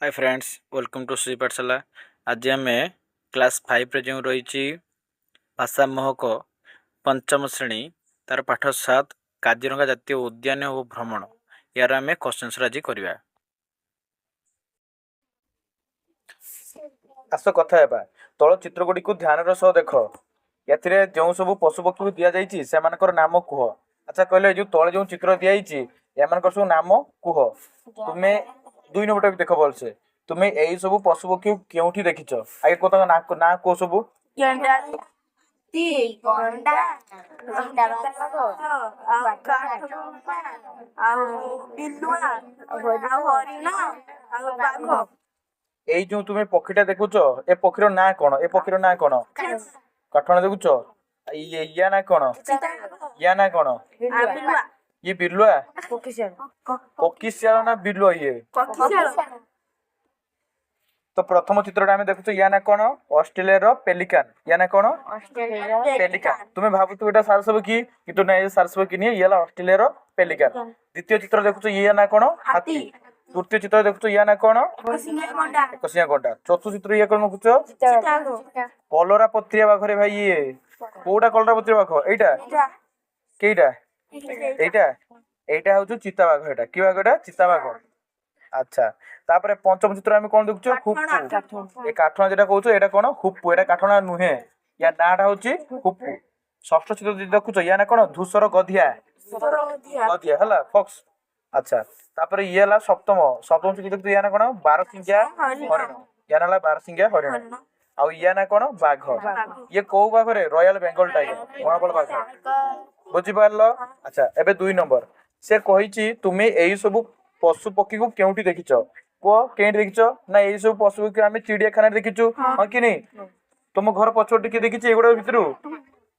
Hi friends, welcome to Shri Pathshala. आज आम class 5 जो रही भाषा महक पंचम श्रेणी तार पाठ 7 काजीरंगा जातीय उद्यान और भ्रमण यार आम क्वेश्चन आज करवा। आस कथा हेबा तल चित्र गुडी को ध्यान सह देख एथिरे जो सब पशु पक्षी दिया जाइछि सेमानकर नाम कुह। अच्छा कहले जो तले जो चित्र दिया जाइछि एमानकर सब नाम कुह। तुमे 2 नंबर भी देख बोलसे तुमे एई सब पशु पक्षी केउठी देखिछ आगे को ना ना को सब गेंडा ती गोंडा गोंडा बिलुआ हरिण बाघ एई जो तुमे पक्षीटा देखुछ ए पक्षीर ना कोन ए पक्षीर ना कोन कठण देखुछ या ना कोन या ना कोन बिलुआ ये बिलुआ कोकिसियाल ना बिलुआ ये तो प्रथम चित्रटा आमे देखुछ या ना कोन ऑस्ट्रेलिया रो पेलिकान या ना कोन पेलिकान तुमे भाबुत एटा सारसब की किंतु ना ये सारसब की नहीं येला ऑस्ट्रेलिया रो पेलिकान। द्वितीय चित्र देखुछ ये ना कोन हाथी। तृतीय चित्र देखुछ या ना कोन कोसिया गोंडा। चतुर्थ चित्र ये कोन देखुछ कलरा पत्रिया बाघरे भाई ये कोडा कलरा पत्रिया बाघ एटा केइटा एटा एटा होछु चिता बाघ एटा की बाघ एटा चिता बाघ। अच्छा तापरे पंचम चित्र आमे कोन देखुछ हुप्पू ए काठना जेटा कहउछ एटा कोन हुप्पू एटा काठना नुहे या नाटा होची हुप्पू। षष्ठ चित्र देखुछ या ना कोन धूसर गधिया गधिया हला फॉक्स। अच्छा तापरे ये ला सप्तम चित्र देखुछ या ना कोन 12 सिंगिया हरिण या नाला 12 सिंगिया हरिण आ या ना कोन बाघ ये को बाघ रे रॉयल बेंगल टाइगर कोन बोल बाघ बुझी पारलो। अच्छा एबे 2 नंबर से कहिची तुमे एई सब पशु पक्षी को केउठी देखिछ को केंट देखिछ ना एई सब पशु पक्षी आमे चिड़ियाखाना देखिछु हां कि नहीं तुम घर पछोटी के देखिछ एगुडा भितरु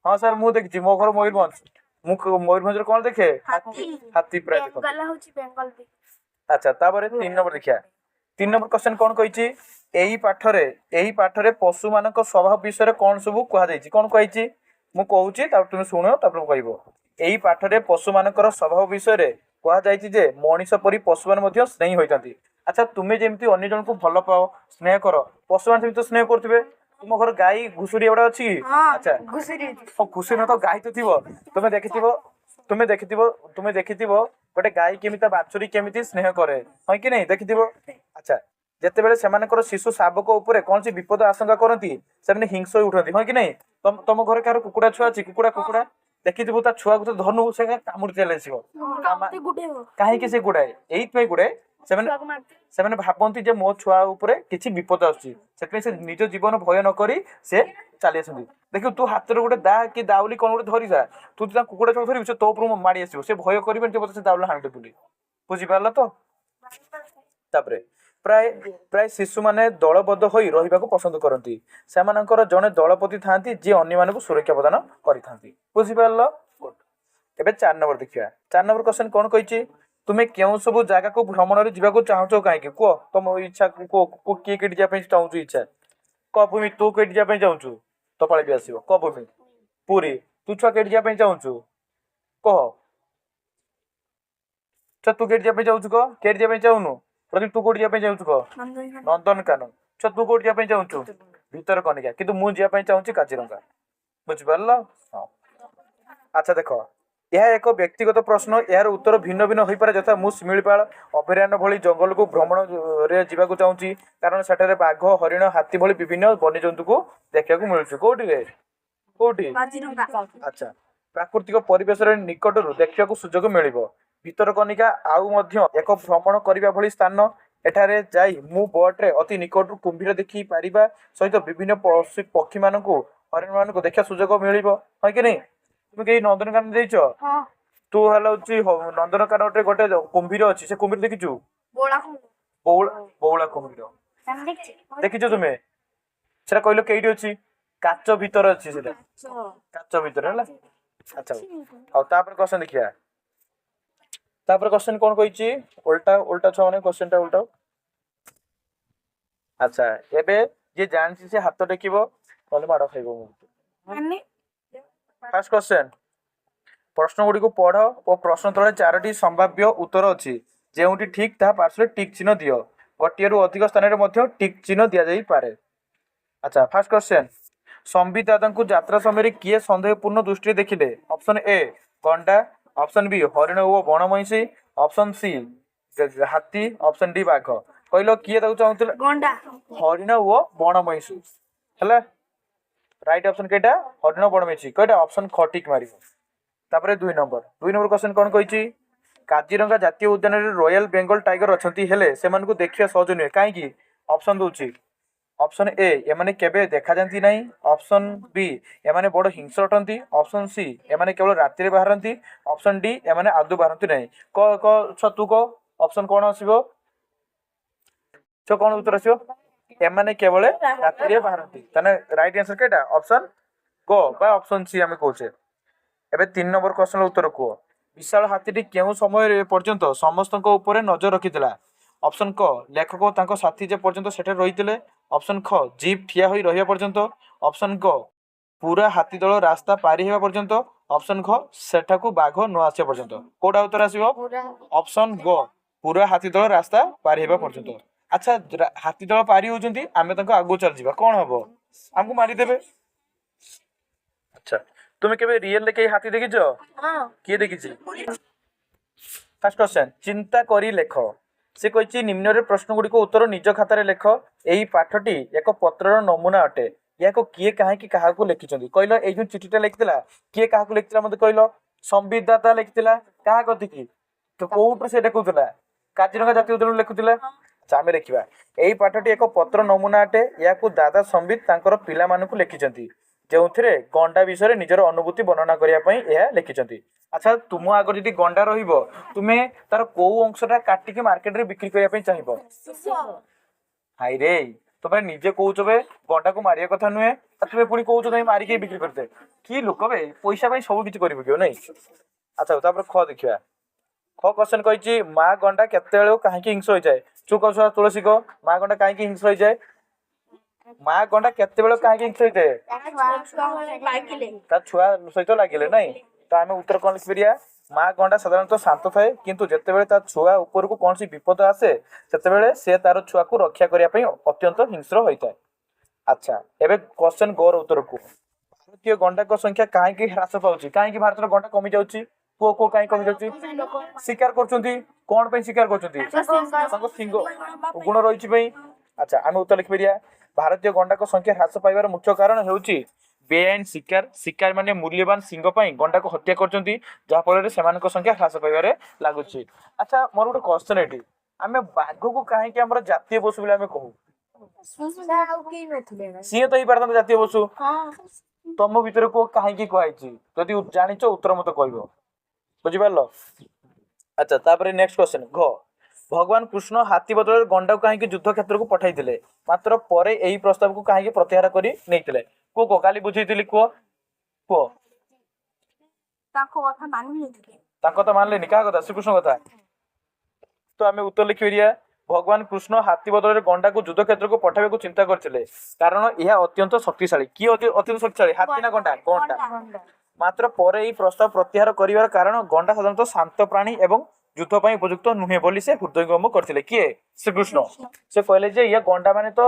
हां सर मु देखिछि मो घर मयूरभंज मु मयूरभंज रे कोन देखे हाथी प्राय देखो गला होची बेंगल दे। अच्छा तापर 3 नंबर देखिया 3 नंबर क्वेश्चन कोन कहिछि एई पाठरे पशु मानक स्वभाव विषय रे कोन सब कहा जाइछि कोन कहिछि मु कहूछि तापर तुम सुनो तापर कहबो। एई पाठरे पशु मानकर स्वभाव विषय रे कहा जाइछि जे मनीष परि पशु मान मध्ये स्नेही होइतांती। अच्छा तुमे जेमति अन्य जन को भलो पाओ स्नेह करो पशु मान तो स्नेह करथिबे तुम घर गाई घुसुरी एवडा अछि की अच्छा घुसुरी न तो गाई तो थिबो तुमे देखिथिबो गोटे गाई केमिता बाछुरी केमिति स्नेह करे है कि नहीं देखिथिबो। अच्छा जेते बेले सेमानकर शिशु शावक ऊपर कोन सी विपद आशंका करंती सेमने हिंस होई उठंती है कि नहीं। तुम घर कार कुकुडा छुआ अछि कुकुडा देखिथिबो ता छुआ को तो धनु से कामुर चले आसीबो काहे कि से गुडाए एई पे गुडे सेमने भाबंती जे मो छुआ ऊपर किछि विपद आछी सेतमे से निज जीवन भय न करी से चली आसंती। देखियो तू हाथ रे गोटे दा कि दाउली कोन गोटे धरि जा तू ता कुकुडा छुआ धरि से तो ऊपर माडी आसीबो से भय करबे जे से दाउला हांडे बुली बुझी पारला तो। तापरे प्राय शिशु माने दलबद्ध होई रहिबाको पसंद करती सेमानकर जने दलपति थांती जे अन्य मानकु सुरक्षा प्रदान करिथांती बुझी पारलो। एबे 4 नंबर देखिया 4 नंबर क्वेश्चन कोन कहिछि तुमे केउ सब जागा को भ्रमण रे जिबाको चाहछो काहे के को तुम इच्छा को के केट जा पे चाहछु इच्छा को भूमि तू केट जा पे चाहछु तो पळे भी आसीबो को भूमि पूरी तू छुआ केट जा पे चाहछु को छ तू केट जा पे चाहछु को केट जा पे चाहनु प्रदीप तू कोट जा पे चाहछु को नंदनकानन छ तू कोट जा पे चाहछु भीतर कनिका किंतु मु जा पे चाहछु काजीरंगा बुझि पारलो। हां अच्छा देखो यह एक व्यक्तिगत प्रश्न यार उत्तर भिन्न भिन्न होई पारे जथा मु शिमिळपाळ अभयारण्य भली जंगल को भ्रमण रे जिबाको चाहूची कारण सेठारे बाघ हरिण हाथी भली विभिन्न वन्यजंतु को देखा को मिलुची कोठी रे कोठी अच्छा प्राकृतिक परिवेश रे निकट रु देखा को सुजोग मिलिबो। भीतर कनिका आउ मध्य एक भ्रमण करिबा भली स्थान एठारे जाई मु बोट रे अति निकट रु कुंभीर देखि पारिबा सहित विभिन्न पशु पक्षी मानकु हरिण मानकु देखा सुजोग मिलिबो है कि नहीं। तुम के नंदनकानन देइछ हां तू हला होची नंदनकानन रे गोटे कुंभीर अछि से कुंभीर देखिछु बौला कुंभीर हम देखिछु तुमे सेरा कहलो केइडी अछि काच भीतर अछि सेटा काच भीतर हला। अच्छा और तापर क्वेश्चन देखिया तापर क्वेश्चन कोन कहिछि उल्टा छ माने क्वेश्चन टा उल्टा। अच्छा एबे जे जानछि से हाथ टेकिबो कहले माडा खाइबो माने फर्स्ट क्वेश्चन प्रश्न गुडी को पढ़ो और प्रश्न तले 4टी संभाव्य उत्तर अछि जेउटी ठीक ता पार्श्व टिक चिन्ह दियो ଗୋଟିଏରୁ ଅଧିକ ସ୍ଥାନରେ ମଧ୍ୟ ଟିକ୍ ଚିହ୍ନ ଦିଆଯାଇପାରେ। ଆଚ୍ଛା ଫାର୍ଷ୍ଟ କ୍ୱେଶ୍ଚନ୍, ସମ୍ବିତ ଦାଦାଙ୍କୁ ଯାତ୍ରା ସମୟରେ କିଏ ସନ୍ଦେହପୂର୍ଣ୍ଣ ଦୃଷ୍ଟିରେ ଦେଖିଲେ? ଅପସନ୍ ଏ ଗଣ୍ଡା, ଅପସନ୍ ବି ହରିଣ ଓ ବଣ ମଇଁଷି, ଅପସନ୍ ସି ହାତୀ, ଅପସନ୍ ଡି ବାଘ। କହିଲ କିଏ ତାକୁ ଚାହୁଁଥିଲେ? ଗଣ୍ଡା। ହରିଣ ଓ ବଣ ମଇଁଷି ହେଲା। ରାଇଟ୍ ଅପସନ୍ କେଇଟା? ହରିଣ ବଣ ମଇଁଷି। କଇଟା ଅପସନ୍ ଖ ଟିକ୍ ମାରିବ। ତାପରେ 2 ନମ୍ବର କ୍ୱେଶ୍ଚନ୍ କ'ଣ କହିଛି? କାଜିରଙ୍ଗା ଜାତୀୟ ଉଦ୍ୟାନରେ ରୟାଲ ବେଙ୍ଗଲ ଟାଇଗର ଅଛନ୍ତି, ହେଲେ ସେମାନଙ୍କୁ ଦେଖିବା ସହଜ ନୁହେଁ, କାହିଁକି? ଅପସନ୍ ଦଉଛି, ଅପସନ୍ ଏ ଏମାନେ କେବେ ଦେଖାଯାନ୍ତି ନାହିଁ, ଅପସନ୍ ବି ଏମାନେ ବଡ଼ ହିଂସ୍ର ଅଟନ୍ତି, ଅପସନ୍ ସି ଏମାନେ କେବଳ ରାତିରେ ବାହାରନ୍ତି, ଅପସନ୍ ଡି ଏମାନେ ଆଦୌ ବାହାରନ୍ତି ନାହିଁ। ତୁ କହ ଅପସନ୍ କ'ଣ ଆସିବ? କ'ଣ ଉତ୍ତର ଆସିବ? ଏମାନେ କେବଳ ରାତିରେ ବାହାରନ୍ତି। ତାହେଲେ ରାଇଟ୍ ଆନ୍ସର କେଟା? ଅପସନ୍ କ ବା ଅପସନ୍ ସି ଆମେ କହୁଛେ। ଏବେ 3 ନମ୍ବର କ୍ୱେଶ୍ଚନର ଉତ୍ତର କୁହ। ବିଶାଳ ହାତୀଟି କେଉଁ ସମୟରେ ପର୍ଯ୍ୟନ୍ତ ସମସ୍ତଙ୍କ ଉପରେ ନଜର ରଖିଥିଲା? ଅପସନ୍ କ ଲେଖକ ଓ ତାଙ୍କ ସାଥୀ ଯେ ପର୍ଯ୍ୟନ୍ତ ସେଠାରେ ରହିଥିଲେ, ଅପସନ୍ ଖ ଜିପ୍ ଠିଆ ହୋଇ ରହିବା ପର୍ଯ୍ୟନ୍ତ, ଅପସନ୍ ଗ ପୁରା ହାତୀ ଦଳ ରାସ୍ତା ପାରି ହେବା ପର୍ଯ୍ୟନ୍ତ, ଅପସନ୍ ଘ ସେଠାକୁ ବାଘ ନ ଆସିବା ପର୍ଯ୍ୟନ୍ତ। କୋଉଟା ଉତ୍ତର ଆସିବ? ଅପସନ୍ ଗ ପୁରା ହାତୀ ଦଳ ରାସ୍ତା ପାରି ହେବା ପର୍ଯ୍ୟନ୍ତ। ଆଚ୍ଛା ହାତୀ ଦଳ ପାରି ହଉଛନ୍ତି, ଆମେ ତାଙ୍କୁ ଆଗକୁ ଚାଲିଯିବା, କ'ଣ ହବ? ଆମକୁ ମାରିଦେବେ। ଆଚ୍ଛା ତୁମେ କେବେ ରିଏଲରେ କେହି ହାତୀ ଦେଖିଛ? କିଏ ଦେଖିଛି? ଫାର୍ଷ୍ଟ କ୍ୱେଶ୍ଚନ୍, ଚିନ୍ତା କରି ଲେଖ। ସେ କହିଛି ନିମ୍ନରେ ପ୍ରଶ୍ନଗୁଡ଼ିକ ଉତ୍ତର ନିଜ ଖାତାରେ ଲେଖ। ଏହି ପାଠଟି ଏକ ପତ୍ରର ନମୁନା ଅଟେ। ଏହାକୁ କିଏ କାହିଁକି କାହାକୁ ଲେଖିଛନ୍ତି? କହିଲ ଏଇ ଯୋଉ ଚିଠିଟା ଲେଖିଥିଲା କିଏ କାହାକୁ ଲେଖିଥିଲା ମତେ କହିଲ? ସମ୍ବିତ ଦାତା ଲେଖିଥିଲା। କାହା କତିକି? ତ କୋଉଠୁ ସେ ଲେଖୁଥିଲା? କାଜିରଙ୍ଗା ଜାତୀୟ ଉଦ୍ୟାନରୁ ଲେଖୁଥିଲା। ଆଚ୍ଛା ଆମେ ଦେଖିବା। ଏହି ପାଠଟି ଏକ ପତ୍ର ନମୁନା ଅଟେ। ଏହାକୁ ଦାଦା ସମ୍ବିତ ତାଙ୍କର ପିଲାମାନଙ୍କୁ ଲେଖିଛନ୍ତି, ଯେଉଁଥିରେ ଗଣ୍ଡା ବିଷୟରେ ନିଜର ଅନୁଭୂତି ବର୍ଣ୍ଣନା କରିବା ପାଇଁ ଏହା ଲେଖିଛନ୍ତି। ଆଚ୍ଛା ତୁମ ଆଗରେ ଯଦି ଗଣ୍ଡା ରହିବ, ତୁମେ ତାର କୋଉ ଅଂଶଟା କାଟିକି ମାର୍କେଟରେ ବିକ୍ରି କରିବା ପାଇଁ ଚାହିଁବ? ହାଇରେ ତମେ ନିଜେ କହୁଛ ବେ ଗଣ୍ଡାକୁ ମାରିବା କଥା ନୁହେଁ, ତୁମେ ପୁଣି କହୁଛ ତମେ ମାରିକି ବିକ୍ରି କରିଦେ। କି ଲୋକ ବେ, ପଇସା ପାଇଁ ସବୁ କିଛି କରିପକେଇବ ନାଇଁ। ଆଚ୍ଛା ତାପରେ ଖ ଦେଖିବା। ଖ କ୍ୱେଶ୍ଚନ କହିଛି ମା ଗଣ୍ଡା କେତେବେଳେ କାହିଁକି ହିଂସ୍ର ହୋଇଯାଏ? ତୁ କହ ତୁଳସୀ କହ, ମା ଗଣ୍ଡା କାହିଁକି ହିଂସ୍ର ହୋଇଯାଏ? ମା ଗଣ୍ଡା କେତେବେଳେ କାହିଁକି ହିଂସ୍ର ହୋଇଯାଏ? ତା ଛୁଆ ସହିତ ଲାଗିଲେ ନାଇଁ। ତ ଆମେ ଉତ୍ତର କ'ଣ ଲେଖିପାରିବା? ମା ଗଣ୍ଡା ସାଧାରଣତଃ ଶାନ୍ତ ଥାଏ, କିନ୍ତୁ ଯେତେବେଳେ ତା ଛୁଆ ଉପରକୁ କୌଣସି ବିପଦ ଆସେ ସେତେବେଳେ ସେ ତାର ଛୁଆକୁ ରକ୍ଷା କରିବା ପାଇଁ ଅତ୍ୟନ୍ତ ହିଂସ୍ର ହୋଇଥାଏ। ଆଚ୍ଛା ଏବେ କ୍ୱେଶ୍ଚନ ଗୋର ଉତ୍ତରକୁ। ଭାରତୀୟ ଗଣ୍ଡାଙ୍କ ସଂଖ୍ୟା କାହିଁକି ହ୍ରାସ ପାଉଛି? କାହିଁକି ଭାରତର ଗଣ୍ଡା କମି ଯାଉଛି? ପୁଅ କାହିଁକି କମି ଯାଉଛି? ଶିକାର କରୁଛନ୍ତି। କ'ଣ ପାଇଁ ଶିକାର କରୁଛନ୍ତି? ତାଙ୍କ ସିଂହ ଗୁଣ ରହିଛି ପାଇଁ। ଆଚ୍ଛା ଆମେ ଉତ୍ତର ଲେଖିପାରିବା। ଭାରତୀୟ ଗଣ୍ଡାଙ୍କ ସଂଖ୍ୟା ହ୍ରାସ ପାଇବାର ମୁଖ୍ୟ କାରଣ ହେଉଛି ବେଆଇନ ଶିକାର। ଶିକାରୀ ମାନେ ମୂଲ୍ୟବାନ ସିଂହ ପାଇଁ ଗଣ୍ଡାକୁ ହତ୍ୟା କରୁଛନ୍ତି, ଯାହାଫଳରେ ସେମାନଙ୍କ ସଂଖ୍ୟା ହ୍ରାସ ପାଇବାରେ ଲାଗୁଛି। ଆଚ୍ଛା ମୋର ଗୋଟେ କ୍ୱେଶ୍ଚନ ଏଠି, ଆମେ ବାଘକୁ କାହିଁକି ଆମର ଜାତୀୟ ପଶୁ ବୋଲି ଆମେ କହୁ? ସିଂହ ତ ହେଇପାରିଥାନ୍ତା ଜାତୀୟ ପଶୁ। ତମ ଭିତରେ କୁହ କାହିଁକି କୁହାଯାଇଛି? ଯଦି ଜାଣିଛ ଉତ୍ତର ମତେ କହିବ। ବୁଝିପାରିଲ? ଆଚ୍ଛା ତାପରେ ନେକ୍ସଟ କ୍ୱେଶ୍ଚନ ଘ। ଭଗବାନ କୃଷ୍ଣ ହାତୀ ବଦଳରେ ଗଣ୍ଡାକୁ କାହିଁକି ଯୁଦ୍ଧ କ୍ଷେତ୍ରକୁ ପଠାଇଥିଲେ, ମାତ୍ର ପରେ ଏହି ପ୍ରସ୍ତାବକୁ କାହିଁକି ପ୍ରତ୍ୟାହାର କରି ନେଇଥିଲେ? କୁହ କାଲି ବୁଝେଇଥିଲି, କୁହ ତାଙ୍କ କଥା ମାନିଲେ। ତାଙ୍କ କଥା ମାନିଲେନି। କାହା କଥା? ଶ୍ରୀକୃଷ୍ଣ କଥା। ତ ଆମେ ଉତ୍ତର ଲେଖିପାରିବା ଭଗବାନ କୃଷ୍ଣ ହାତୀ ବଦଳରେ ଗଣ୍ଡାକୁ ଯୁଦ୍ଧ କ୍ଷେତ୍ରକୁ ପଠାଇବାକୁ ଚିନ୍ତା କରିଥିଲେ, କାରଣ ଏହା ଅତ୍ୟନ୍ତ ଶକ୍ତିଶାଳୀ। କିଏ ଅତ୍ୟନ୍ତ ଶକ୍ତିଶାଳୀ? ହାତୀ ନା ଗଣ୍ଡା? ଗଣ୍ଡା। ମାତ୍ର ପରେ ଏହି ପ୍ରସ୍ତାବ ପ୍ରତ୍ୟାହାର କରିବାର କାରଣ ଗଣ୍ଡା ସାଧାରଣତଃ ଶାନ୍ତ ପ୍ରାଣୀ ଏବଂ ଯୁଦ୍ଧ ପାଇଁ ଉପଯୁକ୍ତ ନୁହେଁ ବୋଲି ସେ ହୃଦୟଙ୍ଗମ କରିଥିଲେ। କିଏ? ଶ୍ରୀକୃଷ୍ଣ। ସେ କହିଲେ ଯେ ଇଏ ଗଣ୍ଡା ମାନେ ତ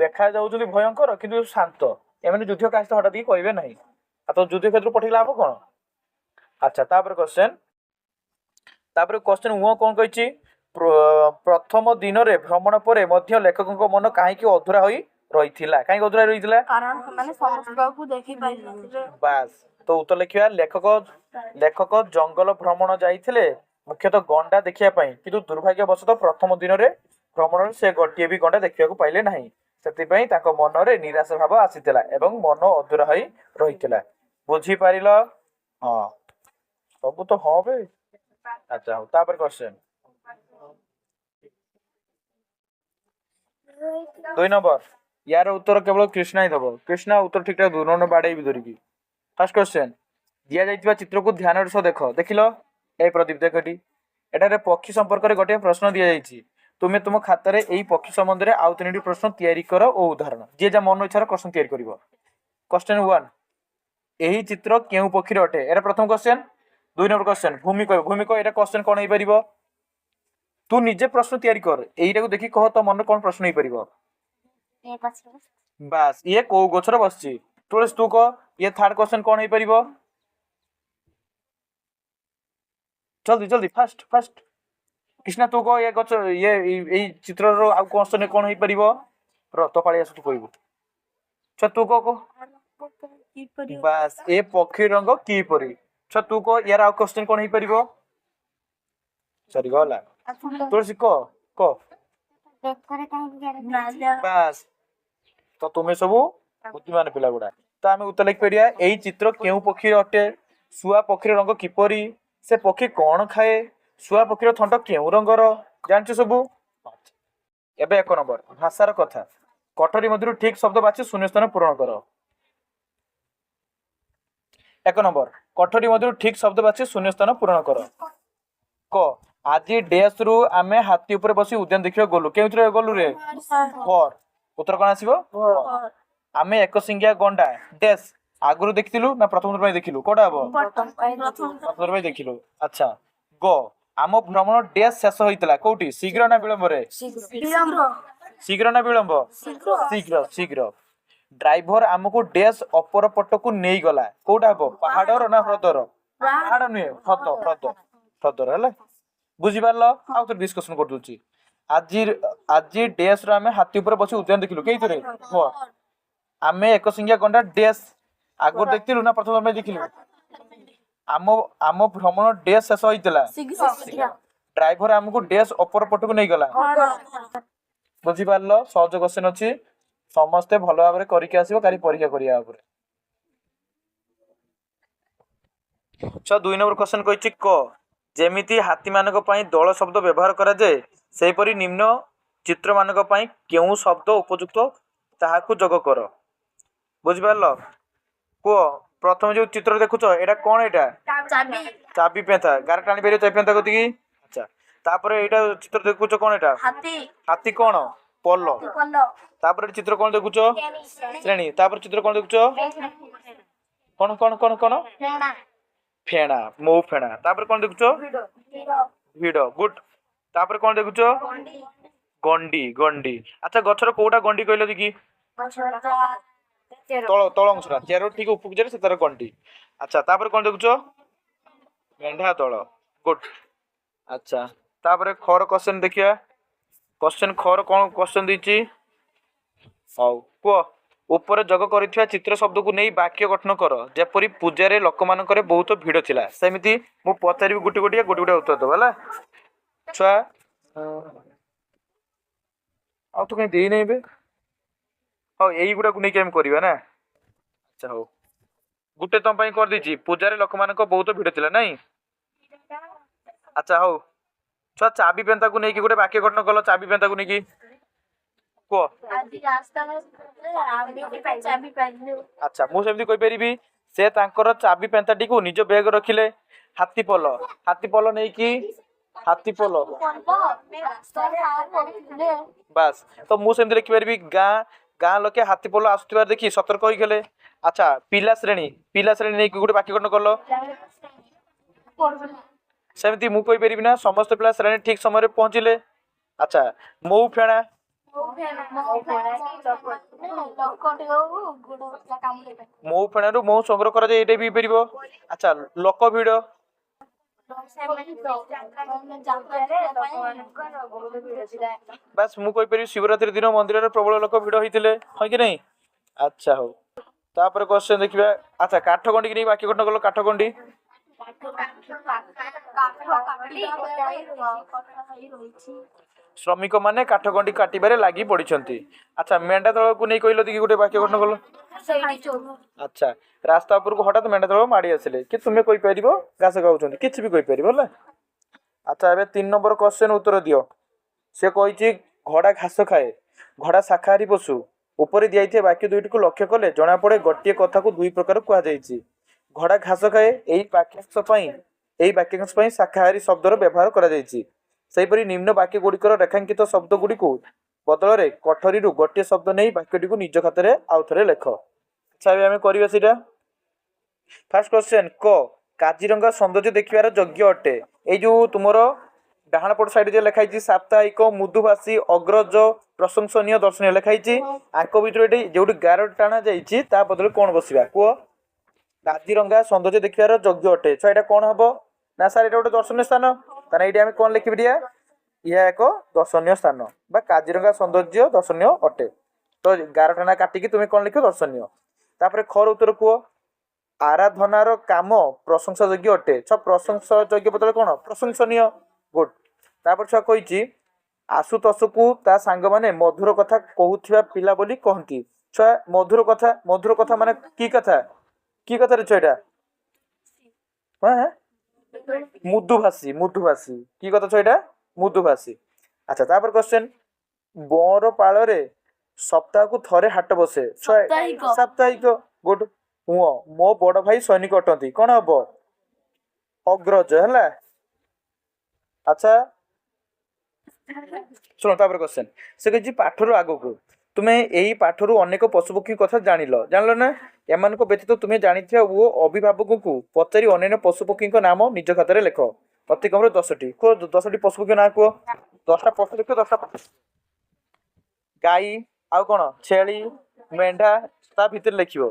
ଦେଖା ଯାଉଛନ୍ତି ଭୟଙ୍କର, କିନ୍ତୁ ଶାନ୍ତ, ଏମାନେ ଯୁଦ୍ଧ କାହା ସହିତ ହଠାତ୍ କରିବେ ନାହିଁ। ଆଉ ତ ଯୁଦ୍ଧ କ୍ଷେତ୍ରକୁ ପଠେଇଲେ ଲାଭ କ'ଣ? ଆଚ୍ଛା ତାପରେ କ୍ୱେଶ୍ଚନ କ'ଣ କହିଛି? ପ୍ରଥମ ଦିନରେ ଭ୍ରମଣ ପରେ ମଧ୍ୟ ଲେଖକଙ୍କ ମନ କାହିଁକି ଅଧୁରା ହୋଇ ରହିଥିଲା? କାହିଁକି ଅଧୁରା ରହିଥିଲା? କାରଣ ସେମାନେ ସମସ୍ତଙ୍କୁ ଦେଖି ପାରିନଥିଲେ। ବାସ୍। ତ ଉତ୍ତର ଲେଖିବା ଲେଖକ ଜଙ୍ଗଲ ଭ୍ରମଣ ଯାଇଥିଲେ ମୁଖ୍ୟତଃ ଗଣ୍ଡା ଦେଖିବା ପାଇଁ, କିନ୍ତୁ ଦୁର୍ଭାଗ୍ୟବଶତଃ ପ୍ରଥମ ଦିନରେ ଭ୍ରମଣରେ ସେ ଗୋଟିଏ ବି ଗଣ୍ଡା ଦେଖିବାକୁ ପାଇଲେ ନାହିଁ। ସେଥିପାଇଁ ତାଙ୍କ ମନରେ ନିରାଶ ଭାବ ଆସିଥିଲା ଏବଂ ମନ ଅଧୁରା ହୋଇ ରହିଥିଲା। ବୁଝିପାରିଲ? ହଁ ସବୁ ତ ହଁ ବେ। ଆଚ୍ଛା ହଉ ତାପରେ କ୍ୱେଶ୍ଚନ 2 ନମ୍ବର। ୟାର ଉତ୍ତର କେବଳ କୃଷ୍ଣା ହିଁ ଦବ। କୃଷ୍ଣା ଉତ୍ତର ଠିକ୍ ଠାକ୍ ଦୂର ବାଡେଇବି ଧରିକି। ଫାର୍ଷ୍ଟ କ୍ୱେଶ୍ଚନ, ଦିଆଯାଇଥିବା ଚିତ୍ରକୁ ଧ୍ୟାନର ସହ ଦେଖ। ଦେଖିଲ ଏ ପ୍ରଦୀପ ଦେଖ ଏଠି, ଏଠାରେ ପକ୍ଷୀ ସମ୍ପର୍କରେ ଗୋଟିଏ ପ୍ରଶ୍ନ ଦିଆଯାଇଛି। ତୁମେ ତୁମ ଖାତାରେ ଏହି ପକ୍ଷୀ ସମ୍ବନ୍ଧରେ ଆଉ 3ଟି ପ୍ରଶ୍ନ ତିଆରି କର ଓ ଉଦାହରଣ। ଯିଏ ଯାହା ମନ ଇଚ୍ଛାର ପ୍ରଶ୍ନ ତିଆରି କରିବ। କ୍ୱେଶ୍ଚନ 1, ଏହି ଚିତ୍ର କେଉଁ ପକ୍ଷୀର ଅଟେ? ଏଟା ପ୍ରଥମ କ୍ୱେଶ୍ଚନ। 2 ନମ୍ବର କ୍ୱେଶ୍ଚନ, ଭୂମି କହିବ। ଭୂମି କହ ଏଟା କ୍ୱେଶ୍ଚନ କ'ଣ ହେଇପାରିବ? तू निजे प्रश्न तैयारी कर एईटा देखि कह तो मन कौन प्रश्न हो परिबो ए पछे बास ये को गछर बसची तुलसी तू कह ये थर्ड क्वेश्चन कौन हो परिबो जल्दी जल्दी फास्ट फास्ट कृष्णा तू कह ये गछ ये चित्र रो आ क्वेश्चन कौन हो परिबो र तो पाळी आसु तू कहबो छ तू कह की पड़ी बास ए पक्षी रंग की परी छ तू कह यार आ क्वेश्चन कौन हो परिबो सरी गला तुलसी कह देखरे काहे ना जा बास तो तुम्हें सब बुद्धिमान पिला गुड़ा तो आम उत्तर लिख पारिया एई चित्र केउ पक्षी अटे शुआ पक्षीर रंग किपरि से पक्षी कौन खाए शुआ पक्षीर थंट केउ रंगर जानछ सब एबे 1 नंबर भाषार कथा कठोरी मध्य ठीक शब्द बाछि शून्य स्थान पूरण कर 1 नंबर कठोरी मध्य ठीक शब्द बाछि शून्य स्थान पूरण कर क आज डेस रु आमे हाथी ऊपर बसी उद्यान देखियो गलु केउथरे गलु रे फर उत्तर कौन आसीबो आमे एक सिंगिया गंडा डेस आगुरु देखिलु ना प्रथम थर देखिलु कोडा हबो प्रथम थर देखिलु अच्छा गो आम भ्रमण डेस शेष होइतला कोठी शीघ्र ना विलंब रे शीघ्र ना विलंब शीघ्र शीघ्र ड्राइवर हमको डेस अपर पटकू नहीं गला कोडा हबो पहाड़र ना ह्रदर पहाड़ नुहे ह्रद ह्रद ह्रदर हला बुझी पारलो आउ तो डिस्कशन कर दूची आज डेस रो आमे हाथी ऊपर बसी उद्यान देखिलु केइथरे हो आमे एक सिंगिया गंडा डेस आगुर देखिलु ना प्रथम में देखिलु आम भ्रमण डेस शेष होइतला ड्राइवर हमको डेस अपर पटकू नहीं गला बुझी पारलो सहज क्वेश्चन अछि समस्ते भलो भाबरे करिके आसीबो कारी परीक्षा करिया ऊपर छ 2 नंबर क्वेश्चन कहिछि क जेमिति हाथी मानक पई दଳ शब्द व्यवहार करा जाय सेपरि निम्न चित्र मानक पई केउ शब्द उपयुक्त ताहाकु जोग कर बुझि पारलो को प्रथम जो चित्र देखुछ एटा कोन एटा चाबी चाबी पेंथा गार टाणी बेरियो चाबी पेंथा कति की अच्छा तापर एटा चित्र देखुछ कोन एटा हाथी हाथी कोन पल्लो पल्लो तापर चित्र कोन देखुछ श्रेणी तापर चित्र कोन देखुछ कोन कोन कोन कोन फेणा फेणा मो फेणा तापर कोन देखुछ भिडो गुड तापर कोन देखुछ गंडी गंडी अच्छा गछर कोटा गंडी कहलो देखि तळ तळ अंशरा चेरो ठीक उपकुजरे से तार गंडी अच्छा तापर कोन देखुछ मेंढा तळ गुड अच्छा तापर खर क्वेश्चन देखिया क्वेश्चन खर कोन क्वेश्चन दिछि हाउ को ऊपर जग करिथिया चित्र शब्द को नहीं वाक्य गठन कर जेपरि पूजारे लोक मानकरे बहुत भीड़ थिला सेमिति मु पचारि गुटी गुटी गुटी गुटी उत्तर दबला छुआ आ तो कहीं देई नहीं बे हाउ एई गुडा को नहीं केम करबा ना अच्छा हो गुटे तम पई कर दीची पूजारे लोक मानक बहुत भीड़ थिला नहीं अच्छा हो छुआ चाबी पेंता को नहीं कि गुटे वाक्य गठन कलो चाबी पेंता को नहीं कि को आज रास्ता में चाबी पाइलु अच्छा मु सेमती कहि परिबी से तांकर चाबी पेंताटी को निज बैग रखिले हाथी पलो नहीं कि हाथी पलो रास्ता में आ पड़िले बस तो मु सेमती लिखि परिबी गां लोके हाथी पलो आसुतिबार देखि सतर्क होई गेले अच्छा पिला श्रेणी नहीं कि गुटे वाक्य गठन करलो सेमती मु कहि परिबी ना समस्त पिला श्रेणी ठीक समय रे पहुंचिले अच्छा मौ फेणा मौ फेणारू मौ संग्रह करा जाय एटा भी परिबो अच्छा लोक भिड बस मु कहि परिबी शिवरात्रि दिन मंदिर रे प्रबल लोक भिड होइतिले है कि नहीं अच्छा हो तापर क्वेश्चन देखिबा अच्छा काठगंडी कि नहीं वाक्य गठन करलो काठगंडी श्रमिक माने काठगंडी काटिबारे लागि पड़िछंती अच्छा मेंढा दल को नहीं कहलो देखि गुटे वाक्य गठन करलो अच्छा रास्ता ऊपर को हठात मेंढा दल माडी आसिले कि तुमे कहि परिबो घास गाउछंती किछ भी कहि परिबो होला अच्छा एबे 3 नंबर क्वेश्चन उत्तर दियो से कहिछि घोड़ा घास खाए घोड़ा शाकाहारी पशु ऊपर दियाइथे वाक्य दुईटी को लक्ष्य कले जणा पड़े गोटे कथा को दुई प्रकार कुआ जाईछि घोड़ा घास खाए एई वाक्यांश पई शाकाहारी शब्दर व्यवहार करा जाईछि सेहिपरि निम्न वाक्य गुड़िकर रेखांकित शब्द गुड़ी को बदल रे कठोरी गोटे शब्द नहीं वाक्यटी को निज खाते आउ थे लेख अच्छा आम करवा फास्ट क्वेश्चन क काजीरंगा सौंदर्य देखिबार योग्य अटे ए जो तुमर ଡାହାଣ ପଟ ସାଇଡ୍ ରେ ଲେଖା ହେଇଛି ସାପ୍ତାହିକ, ମୃଦୁଭାଷୀ, ଅଗ୍ରଜ, ପ୍ରଶଂସନୀୟ, ଦର୍ଶନୀୟ ଲେଖା ହେଇଛି। ଆଙ୍କ ଭିତରୁ ଏଠି ଯୋଉଠି ଗାର ଟାଣା ଯାଇଛି ତା ବଦଳରେ କଣ ବସିବା କୁହ? କାଜିରଙ୍ଗା ସୌନ୍ଦର୍ଯ୍ୟ ଦେଖିବାର ଯୋଗ୍ୟ ଅଟେ। ଛୁଆ ଏଇଟା କଣ ହବ ନା ସାର୍ ଏଇଟା ଗୋଟେ ଦର୍ଶନୀୟ ସ୍ଥାନ, ତାହେଲେ ଏଇଠି ଆମେ କଣ ଲେଖିପାରିବା? ଏହା ଏକ ଦର୍ଶନୀୟ ସ୍ଥାନ ବା କାଜିରଙ୍ଗା ସୌନ୍ଦର୍ଯ୍ୟ ଦର୍ଶନୀୟ ଅଟେ। ତ ଗାର ଟାଣା କାଟିକି ତୁମେ କଣ ଲେଖିବ? ଦର୍ଶନୀୟ। ତାପରେ ଖର ଉତ୍ତର କୁହ। ଆରାଧନାର କାମ ପ୍ରଶଂସା ଯୋଗ୍ୟ ଅଟେ। ଛୁଆ ପ୍ରଶଂସା ଯୋଗ୍ୟ ବଦଳରେ କଣ? ପ୍ରଶଂସନୀୟ। ଗୁଡ୍। ତାପରେ ଛୁଆ କହିଛି ଆଶୁତୋଷକୁ ତା ସାଙ୍ଗମାନେ ମଧୁର କଥା କହୁଥିବା ପିଲା ବୋଲି କହନ୍ତି। ଛୁଆ ମଧୁର କଥା ମାନେ କି କଥା? କି କଥାରେ ଛୁଆ ଏଇଟା? ମୃଦୁଭାଷୀ। କି କଥା ଛୁଆ ଏଇଟା? ମୃଦୁଭାଷୀ। ଆଚ୍ଛା ତାପରେ କ୍ୱେଶ୍ଚନ, ବର ପାଳରେ ସପ୍ତାହକୁ ଥରେ ହାଟ ବସେ। ଛୁଆ ସାପ୍ତାହିକ। ଗୁଡ୍। ପୁଅ ମୋ ବଡ ଭାଇ ସୈନିକ ଅଟନ୍ତି। କଣ ହବ? ଅଗ୍ରଜ ହେଲା। ଆଚ୍ଛା ଶୁଣ ତାପରେ କ୍ୱେଶ୍ଚନ, ସେ କହିଛି ପାଠରୁ ଆଗକୁ ତୁମେ ଏଇ ପାଠରୁ ଅନେକ ପଶୁପକ୍ଷୀ କଥା ଜାଣିଲ ନା? ଏମାନଙ୍କ ବ୍ୟତୀତ ତୁମେ ଜାଣିଥିବା ଓ ଅଭିଭାବକଙ୍କୁ ପଚାରି ଅନ୍ୟାନ୍ୟ ପଶୁପକ୍ଷୀଙ୍କ ନାମ ନିଜ ଖାତାରେ ଲେଖ। ଅତି କମରେ 10ଟି। କୁହ 10ଟି ପଶୁପକ୍ଷୀ ନାଁ କୁହ। 10ଟା ପଶୁ ଲେଖିବ। 10ଟା ଗାଈ, ଆଉ କଣ? ଛେଳି, ମେଣ୍ଢା, ତା ଭିତରେ ଲେଖିବ।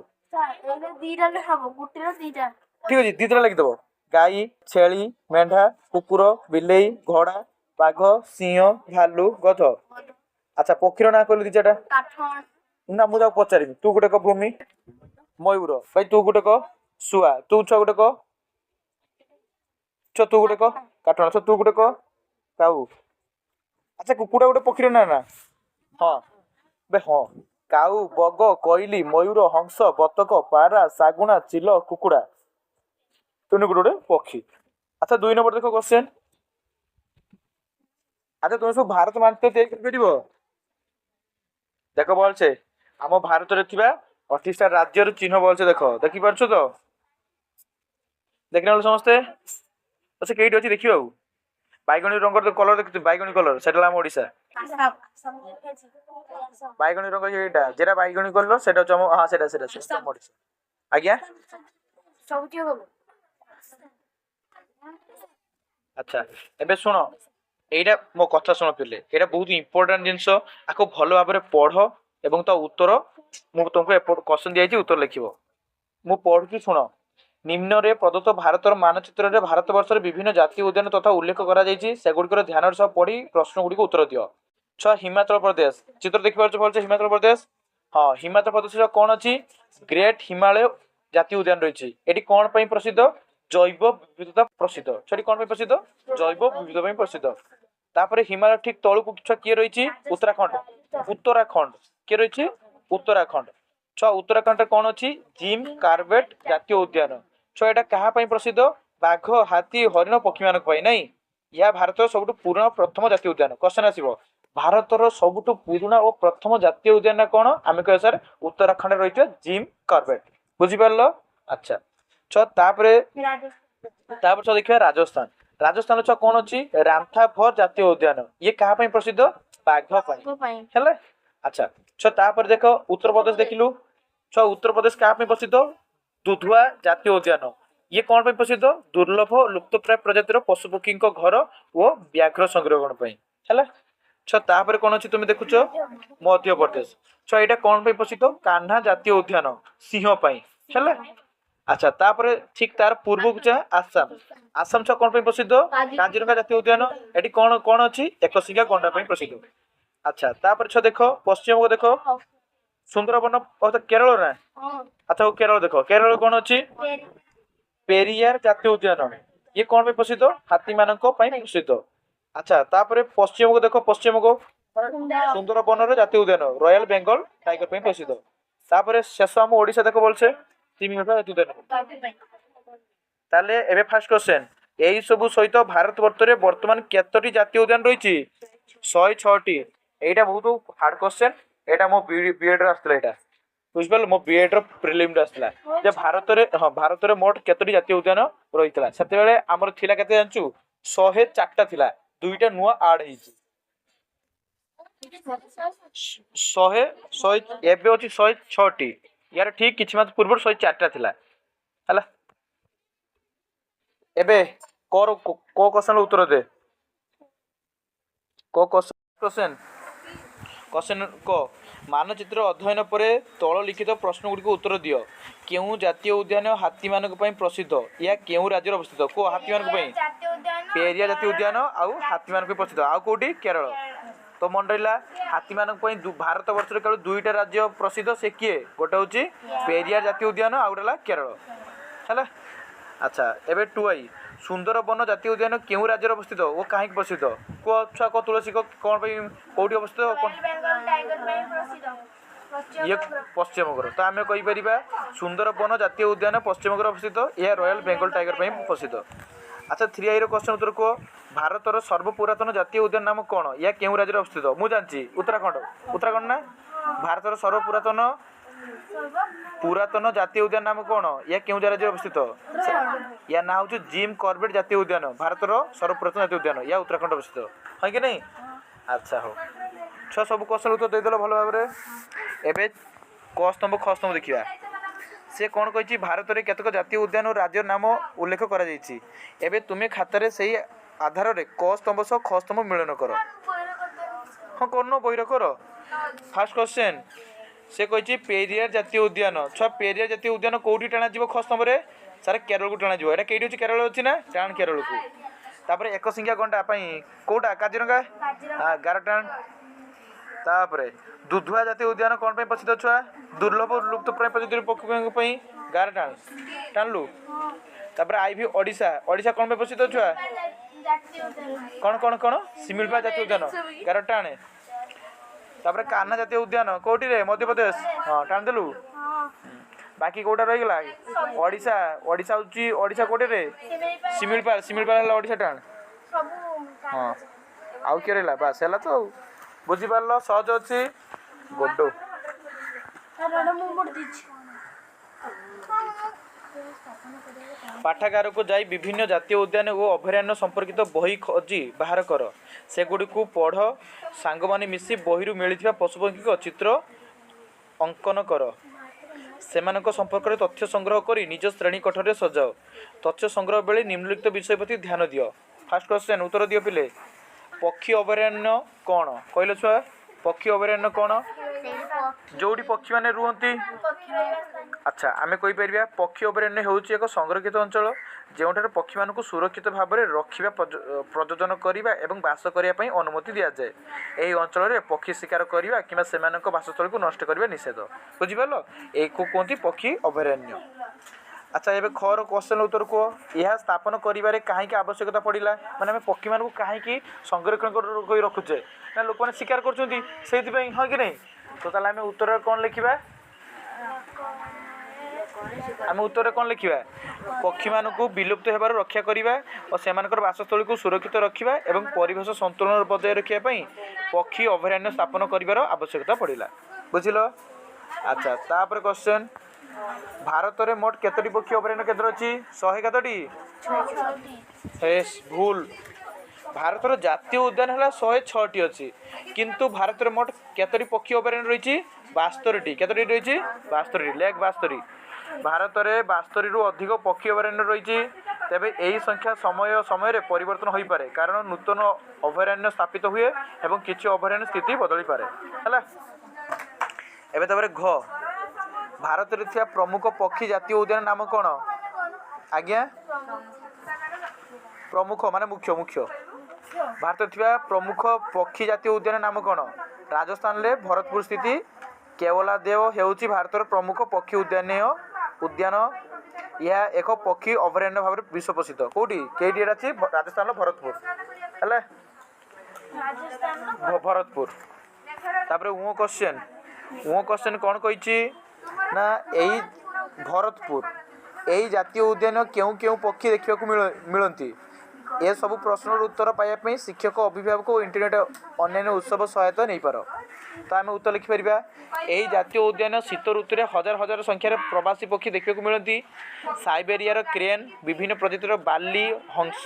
ଠିକ ଅଛି, ଦିଟା ଲେଖିଦବ। ଗାଈ, ଛେଳି, ମେଣ୍ଢା, କୁକୁର, ବିଲେଇ, ଘୋଡା, ବାଘ, ସିଂହ, ଭାଲୁ, ଗଧ। ଆଚ୍ଛା ପକ୍ଷୀର ନାଁ କହିଲୁ ଦି ଚାରିଟା। ନା ମୁଁ ତାକୁ ପଚାରିବି। ତୁ ଗୋଟେ କହ ଭୂମି। ମୟୂର। ଭାଇ ତୁ ଗୋଟେ କହ। ଶୁଆ। ତୁ ଛୁଆ ଗୋଟେ କହ। ତୁ ଗୋଟେ କହ। କାଠଣା। ତୁ ଗୋଟେ କହ। କାଉ। ଆଚ୍ଛା କୁକୁଡ଼ା ଗୋଟେ ପକ୍ଷୀର ନାଁ ନା? ହଁ ହଁ। କାଉ, ବଗ, କୋଇଲି, ମୟୂର, ହଂସ, ବତକ, ପାରା, ଶାଗୁଣା, ଚିଲ, କୁକୁଡ଼ା। ତୁନି ଗୋଟେ ପକ୍ଷୀ। ଆଚ୍ଛା 2 ନମ୍ବର ଦେଖ କ୍ୱେଶ୍ଚନ। ଆଚ୍ଛା ତୁମେ ସବୁ ଭାରତ ମାନଚିତ୍ର ତିଆରି କରିପାରିବ? ଦେଖ ଭଲସେ ଆମ ଭାରତରେ ଥିବା 28ଟା ରାଜ୍ୟର ଚିହ୍ନ ଭଲସେ ଦେଖ। ଦେଖିପାରୁଛ ତ? ଦେଖିଲା ବେଳୁ ସମସ୍ତେ ସେ କେଇଠି ଅଛି ଦେଖିବ। ଆଉ ବାଇଗଣୀ ରଙ୍ଗର କଲର ଦେଖୁଛୁ? ବାଇଗଣୀ କଲର ସେଟା ହେଲା ଆମ ଓଡିଶା। ବାଇଗଣୀ ରଙ୍ଗ ଏଇଟା ଯେଟା ବାଇଗଣୀ କଲର ସେଟା ହচ্ছে ଆମ ସେଟା ଆମ ଓଡିଶା। ଆଜ୍ଞା ଆଚ୍ଛା ଏବେ ଶୁଣ, ଏଇଟା ମୋ କଥା ଶୁଣ ପିଲେ, ଏଇଟା ବହୁତ ଇମ୍ପୋର୍ଟାଣ୍ଟ ଜିନିଷ। ଆକୁ ଭଲ ଭାବରେ ପଢ ଏବଂ ତା ଉତ୍ତର ମୁଁ ତୁମକୁ ଏପଟ କ୍ୱେଶ୍ଚନ ଦିଆଯାଇଛି, ଉତ୍ତର ଲେଖିବ। ମୁଁ ପଢୁଛି ଶୁଣ। ନିମ୍ନରେ ପ୍ରଦତ୍ତ ଭାରତର ମାନଚିତ୍ରରେ ଭାରତ ବର୍ଷରେ ବିଭିନ୍ନ ଜାତୀୟ ଉଦ୍ୟାନ ତଥା ଉଲ୍ଲେଖ କରାଯାଇଛି, ସେଗୁଡିକର ଧ୍ୟାନର ସହ ପଢି ପ୍ରଶ୍ନ ଗୁଡିକୁ ଉତ୍ତର ଦିଅ। ଛୁଆ ହିମାଚଳ ପ୍ରଦେଶ ଚିତ୍ର ଦେଖିପାରୁଛ ଭଲସେ? ହିମାଚଳ ପ୍ରଦେଶ। ହଁ ହିମାଚଳ ପ୍ରଦେଶର କଣ ଅଛି? ଗ୍ରେଟ ହିମାଳୟ ଜାତୀୟ ଉଦ୍ୟାନ ରହିଛି। ଏଠି କଣ ପାଇଁ ପ୍ରସିଦ୍ଧ? ଜୈବ ବିବିଧତା ପ୍ରସିଦ୍ଧ। ସେଠି କଣ ପାଇଁ ପ୍ରସିଦ୍ଧ? ଜୈବ ବିବିଧତା ପାଇଁ ପ୍ରସିଦ୍ଧ। ତାପରେ ହିମାଳୟ ଠିକ ତଳକୁ ଛୁଆ କିଏ ରହିଛି? ଉତ୍ତରାଖଣ୍ଡ। କିଏ ରହିଛି? ଉତ୍ତରାଖଣ୍ଡ। ଛୁଆ ଉତ୍ତରାଖଣ୍ଡରେ କଣ ଅଛି? ଜିମ୍ କାର୍ବେଟ ଜାତୀୟ ଉଦ୍ୟାନ। ଛୁଆ ଏଟା କାହା ପାଇଁ ପ୍ରସିଦ୍ଧ? ବାଘ, ହାତୀ, ହରିଣ, ପକ୍ଷୀ ମାନଙ୍କ ପାଇଁ। ନାଇଁ, ଏହା ଭାରତର ସବୁଠୁ ପୁରୁଣା ପ୍ରଥମ ଜାତୀୟ ଉଦ୍ୟାନ। କ୍ୱେଶ୍ଚନ ଆସିବ, ଭାରତର ସବୁଠୁ ପୁରୁଣା ଓ ପ୍ରଥମ ଜାତୀୟ ଉଦ୍ୟାନ କଣ? ଆମେ କହିବା ସାର୍ ଉତ୍ତରାଖଣ୍ଡରେ ରହିଥିବା ଜିମ୍ କର୍ବେଟ। ବୁଝିପାରିଲ? ଆଚ୍ଛା ଛୁଆ ତାପରେ ଛୁଆ ଦେଖିବା ରାଜସ୍ଥାନ। ରାଜସ୍ଥାନ ଛୁଆ କଣ ଅଛି? ରାମଥାଫର ଜାତୀୟ ଉଦ୍ୟାନ। ଇଏ କାହା ପାଇଁ ପ୍ରସିଦ୍ଧ? ବାଘ ପାଇଁ। ହେଲା। ଆଚ୍ଛା ଛୁଆ ତାପରେ ଦେଖ ଉତ୍ତରପ୍ରଦେଶ ଦେଖିଲୁ। ଛୁଆ ଉତ୍ତରପ୍ରଦେଶ କାହା ପାଇଁ ପ୍ରସିଦ୍ଧ? ଦୁଧୁଆ ଜାତୀୟ ଉଦ୍ୟାନ। ଇଏ କଣ ପାଇଁ ପ୍ରସିଦ୍ଧ? ଦୁର୍ଲଭ ଲୁପ୍ତପ୍ରାୟ ପ୍ରଜାତିର ପଶୁପକ୍ଷୀଙ୍କ ଘର ଓ ବ୍ୟାଘ୍ର ସଂରକ୍ଷଣ ପାଇଁ। ହେଲା। ଛୁଆ ତାପରେ କଣ ଅଛି ତୁମେ ଦେଖୁଛ? ମଧ୍ୟପ୍ରଦେଶ। ଛୁଆ ଏଇଟା କଣ ପାଇଁ ପ୍ରସିଦ୍ଧ? କାହ୍ନା ଜାତୀୟ ଉଦ୍ୟାନ, ସିଂହ ପାଇଁ। ହେଲା। ଆଚ୍ଛା ତାପରେ ଠିକ ତାର ପୂର୍ବକୁ ଯା ଆସାମ। ଆସାମ ଛୁଆ କଣ ପାଇଁ ପ୍ରସିଦ୍ଧ? କାଜିରଙ୍ଗା ଜାତୀୟ ଉଦ୍ୟାନ। ଏଠି କଣ କଣ ଅଛି? ଏକଶିଙ୍ଗିଆ ଗଣ୍ଡା ପାଇଁ ପ୍ରସିଦ୍ଧ। ଆଚ୍ଛା ତାପରେ ଛୁଆ ଦେଖ ପଶ୍ଚିମକୁ ଦେଖ। ସୁନ୍ଦରବନ କେରଳ ନା? ଆଚ୍ଛା କେରଳ ଦେଖ। କେରଳ କଣ ଅଛି? ପେରିୟାର ଜାତୀୟ ଉଦ୍ୟାନ। ଇଏ କଣ ପାଇଁ ପ୍ରସିଦ୍ଧ? ହାତୀ ମାନଙ୍କ ପାଇଁ ପ୍ରସିଦ୍ଧ। ଆଚ୍ଛା ତାପରେ ପଶ୍ଚିମକୁ ଦେଖ। ପଶ୍ଚିମକୁ ସୁନ୍ଦରବନର ଜାତୀୟ ଉଦ୍ୟାନ ରୟାଲ ବେଙ୍ଗଲ ଟାଇଗର ପାଇଁ ପ୍ରସିଦ୍ଧ। ତାପରେ ଶେଷ ଆମ ଓଡିଶା ଦେଖ ଭଲସେ। ତାହେଲେ ଏବେ ଫାର୍ଷ୍ଟ କ୍ୱେଶ୍ଚନ, ଏଇ ସବୁ ସହିତ ଭାରତ ବର୍ଷରେ ବର୍ତ୍ତମାନ କେତୋଟି ଜାତୀୟ ଉଦ୍ୟାନ ରହିଛି? 106ଟି। ଏଇଟା ବହୁତ ହାର୍ଡ କ୍ୱେଶ୍ଚନ। ଏଇଟା ମୋ ବିଏଡ ରେ ଆସିଥିଲା। ଏଇଟା ବୁଝିପାରିଲ? ମୋ ବିଏଡ ର ପ୍ରିଲିମ ରେ ଆସିଥିଲା ଯେ ଭାରତରେ ମୋଟ କେତୋଟି ଜାତୀୟ ଉଦ୍ୟାନ ରହିଥିଲା। ସେତେବେଳେ ଆମର ଥିଲା କେତେ ଜାଣିଛୁ? 104ଟା ଥିଲା। 2ଟା ନୂଆ ଆଡ ହେଇଛି। ଏବେ ଅଛି 106ଟି। ୟାର ଠିକ କିଛି ମାସ ପୂର୍ବରୁ 104ଟା ଥିଲା। ହେଲା। ଏବେ କୋ କ୍ୱେଶ୍ଚନ ଉତ୍ତର ଦେ। क्वेश्चन क्वेश्चन क मानचित्र अध्ययन पर तल लिखित प्रश्न गुड़िक उत्तर दियो। केउ जातीय उद्यान हाथी मानक पई प्रसिद्ध या केउ राज्य अवस्थित को हाथी मानक पई पेरिया जातीय उद्यान आउ हाथी मानक प्रसिद्ध आउ कोठी केरल। तो मन रहा हाथी मानक पई भारत वर्ष केवल दुईटा राज्य प्रसिद्ध से किए गोटे हूँ पेरिया जातीय उद्यान आउ गला केरल है। अच्छा एबे 2i सुंदरबन जातीय उद्यान केउ राज्य अवस्थित वो कहीं प्रसिद्ध को छुआ को तुलसी को कौन कौटी अवस्थित ये पश्चिम बंग तो आम कहीपर सुंदरबन जातीय उद्यान पश्चिम बंग अवस्थित यह रॉयल बेंगल टाइगर प्रसिद्ध। अच्छा 3i क्वेश्चन उत्तर को भारतर सर्वपुरातन जातीय उद्यान नाम कौन या केउ राज्य अवस्थित मुझे जानची उत्तराखंड ना भारतर सर्वपुरातन पुरातन जातीय उद्यान नाम कौन या केउ राज्य अवस्थित या ना हूँ जिम कॉर्बेट जातीय उद्यान भारतर सर्वपुरातन जातीय उद्यान या उत्तराखंड अवस्थित है कि नहीं। अच्छा हो छुआ सब क्वेश्चन उत्तर देदेल भल भाव एवं क स्तंभ ख स्तंभ देखा से कौन कही भारत में केतक जातीय उद्यान और राज्य नाम उल्लेख कर तुम्हें खातार से आधार में क स्तंभ सह ख स्तंभ मिलन कर हाँ कर बहिर कर। फास्ट क्वेश्चन से कही पेरियार जातीय उद्यान छुआ पेरियार जातीय उद्यान कौटी टाणा ख स्तंभ में सारे केरल को टाणा यहाँ कई अच्छी केरल अच्छी ना टाण केरल को तापर एक सिंगिया गंडा कौटा काजीरंगा हाँ गारटाण तापर दुधुआ जातीय उद्यान कौन पे प्रसिद्ध छुआ दुर्लभ लुप्त प्राय प्रजाति पक्षी गारटाण टाणलु तापर आईवी ओडिशा ओडिशा कौन पे प्रसिद्ध छुआ कौन कौन कौन सिमिलपा जातीय उद्यान गारटाण तापर कान्हा जातीय उद्यान कौटी रे मध्य प्रदेश हाँ टाण देलु बाकी कौटा रहीगला ओडिशा ओडिशा हूँ ओडिशा कौटे रे सिमिलपाल ओडिशा टाण हाँ आउ किए रहा बास है तो बुझीपार सहज अच्छी बड्ड पाठागार को जाई विभिन्न जातीय उद्यान और अभयारण्य संपर्कित बही खोजी बाहर कर सेगुड़ी को पढ़ सांग माने मिसी बही मिलता पशुपक्षी चित्र अंकन कर सेमानक संपर्क में तथ्य संग्रह कर निज श्रेणी कठर में सजाओ तथ्य संग्रह बेले निम्नलिखित विषय प्रति ध्यान दियो। फास्ट क्वेश्चन उत्तर दियो पिले पक्षी अभयारण्य कौन कहल छुआ पक्षी अभयारण्य कौन जोड़ी पक्षी मैंने रुहति। अच्छा आम कहीपर पक्षी अभयारण्य हूँ एक संरक्षित अंचल जो पक्षी मान सुरक्षित भाव में रखा प्रजोजन करने और बास करने अनुमति दि जाए यही अंचल में पक्षी शिकार करने कि से बासस्थल को नष्ट करने निषेध बुझीपार एक कहते पक्षी अभयारण्य। अच्छा एवं खर क्वेश्चन उत्तर कह यह स्थापन कर कहीं आवश्यकता पड़ा माने पक्षी मान कहीं संरक्षण कर रखुचे ना लोक मैंने शिकार कर हाँ कि नहीं तो ताल आम उत्तर कौन लिखा आम उत्तर कौन लिखा पक्षी मान विलुप्त होबार रक्षा करने और से बासस्थल को सुरक्षित रखा और परिवेश संतुलन बजाय रखापी पक्षी अभयारण्य स्थापन कर आवश्यकता पड़ा बुझिल। अच्छा तापर क्वेश्चन भारत में मोट केतोटी पक्षी अभयारण्य केन्द्र अच्छी 100 केतोटी भूल भारतर जातीय उद्यान है 106टी अच्छी किंतु भारत में मोट केतोटी पक्षी अभयारण्य रही 72टी केतोटी रही 72 लेख 72 भारत में 72 अधिक पक्षी अभयारण्य रही तेबे यही संख्या समय समय परिवर्तन हो पारे कारण नूतन अभयारण्य स्थापित हुए और किसी अभयारण्य स्थिति बदली पारे है। एवं तापर घ भारत में थी प्रमुख पक्षी जातीय उद्यान नाम कौन आज्ञा प्रमुख माने मुख्य मुख्य भारत में थी प्रमुख पक्षी जातीय उद्यान नाम कौन राजस्थान में भरतपुर स्थित केवलादेव हेउची भारतर प्रमुख पक्षी उद्यान यह एक पक्षी अभयारण्य भाव में विश्व प्रसिद्ध कौटी कई अच्छी राजस्थान भरतपुर है भरतपुर तापर वो क्वेश्चन कौन कही ना यही भरतपुर यही जातीय उद्यान क्यों क्यों पक्षी देखा मिलती ए सब प्रश्न उत्तर पाइबापी शिक्षक अभिभावक और इंटरनेट अन्य उत्सव सहायता नहीं पार तो आम उत्तर लिखिपर यही जातीय उद्यान शीत ऋतु में हजार हजार संख्यार प्रवासी पक्षी देखा मिलती साइबेरियार क्रेन विभिन्न प्रजातिर बाली हंस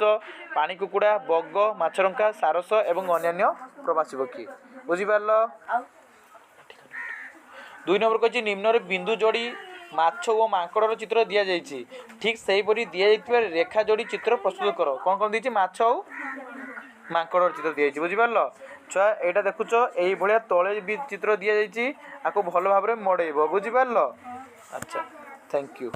पानी कुकुड़ा बग माछरंका सारस और अन्य प्रवासी पक्षी बुझीपार। 2 नंबर कही निम्न बिंदु जोड़ी माछ और मांकड़र चित्र दि जाइए ठीक से हीपरी दि जा रेखा जोड़ी चित्र प्रस्तुत कर कौन कौन दी माछ और मांकड़र चित्र दी बुझीपार ଛୁଆ ଏଇଟା ଦେଖୁଛ ଏଇଭଳିଆ ତଳେ ବି ଚିତ୍ର ଦିଆଯାଇଛି ଆକୁ ଭଲ ଭାବରେ ମଡ଼େଇବ ବୁଝିପାରିଲ। ଆଚ୍ଛା ଥ୍ୟାଙ୍କ ୟୁ।